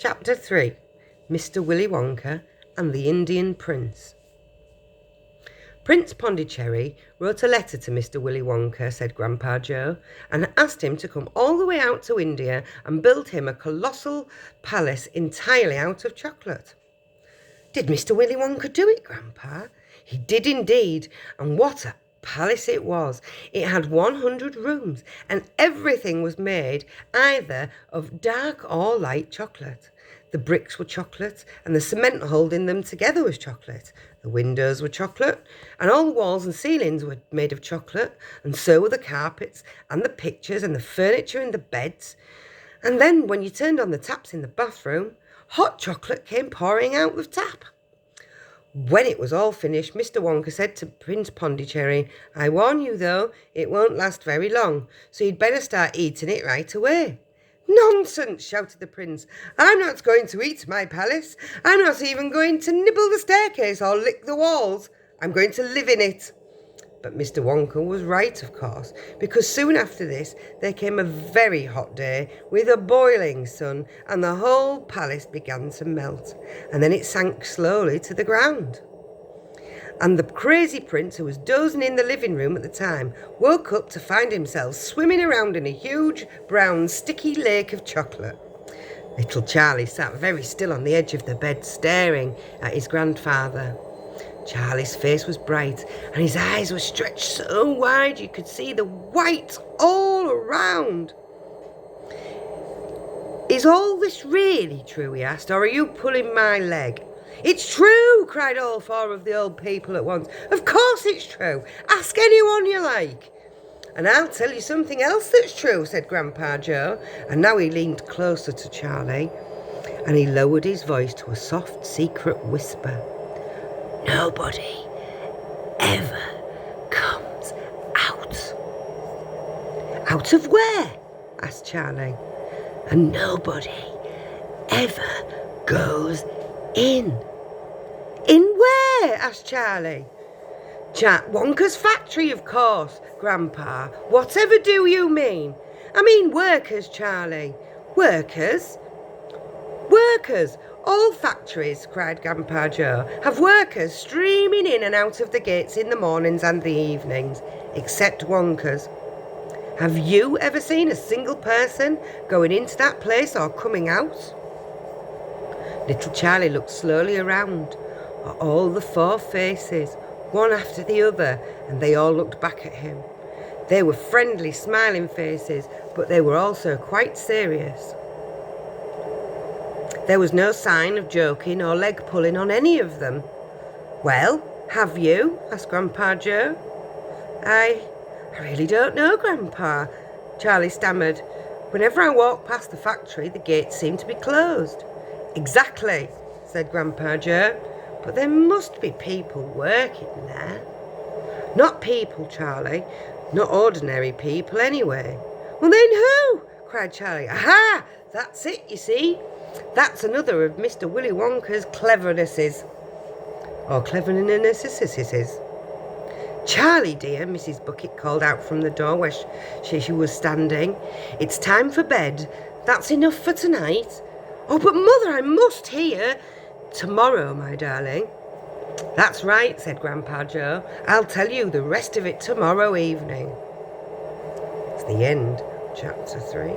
Chapter 3. Mr. Willy Wonka and the Indian Prince. Prince Pondicherry wrote a letter to Mr. Willy Wonka, said Grandpa Joe, and asked him to come all the way out to India and build him a colossal palace entirely out of chocolate. Did Mr. Willy Wonka do it, Grandpa? He did indeed, and what a palace it was. It had 100 rooms, and everything was made either of dark or light chocolate. The bricks were chocolate, and the cement holding them together was chocolate. The windows were chocolate, and all the walls and ceilings were made of chocolate, and so were the carpets, and the pictures, and the furniture, and the beds. And then, when you turned on the taps in the bathroom, hot chocolate came pouring out of the tap. When it was all finished, Mr. Wonka said to Prince Pondicherry, "I warn you, though, it won't last very long, so you'd better start eating it right away." "Nonsense!" shouted the prince. "I'm not going to eat my palace. I'm not even going to nibble the staircase or lick the walls. I'm going to live in it." But Mr. Wonka was right, of course, because soon after this there came a very hot day with a boiling sun, and the whole palace began to melt, and then it sank slowly to the ground. And the crazy prince, who was dozing in the living room at the time, woke up to find himself swimming around in a huge, brown, sticky lake of chocolate. Little Charlie sat very still on the edge of the bed, staring at his grandfather. Charlie's face was bright, and his eyes were stretched so wide you could see the white all around. "Is all this really true?" he asked, "or are you pulling my leg?" "It's true!" cried all four of the old people at once. "Of course it's true. Ask anyone you like." "And I'll tell you something else that's true," said Grandpa Joe, and now he leaned closer to Charlie, and he lowered his voice to a soft, secret whisper. "Nobody ever comes out." "Out of where?" asked Charlie. "And nobody ever goes in." "In where?" asked Charlie. "Jack Wonka's factory, of course, Grandpa. Whatever do you mean?" "I mean workers, Charlie." "Workers?" "Workers. All factories," cried Grandpa Joe, "have workers streaming in and out of the gates in the mornings and the evenings, except Wonka's. Have you ever seen a single person going into that place or coming out?" Little Charlie looked slowly around at all the four faces, one after the other, and they all looked back at him. They were friendly, smiling faces, but they were also quite serious. There was no sign of joking or leg pulling on any of them. "Well, have you?" asked Grandpa Joe. I really don't know, Grandpa," Charlie stammered. "Whenever I walk past the factory, the gates seem to be closed." "Exactly," said Grandpa Joe. "But there must be people working there." "Not people, Charlie. Not ordinary people, anyway." "Well, then who?" cried Charlie. "Aha! That's it, you see. That's another of Mr. Willy Wonka's clevernesses." Or clevernesses. "Charlie, dear," Mrs. Bucket called out from the door where she was standing, "it's time for bed. That's enough for tonight." "Oh, but Mother, I must hear." "Tomorrow, my darling." "That's right," said Grandpa Joe. "I'll tell you the rest of it tomorrow evening." It's the end, chapter 3.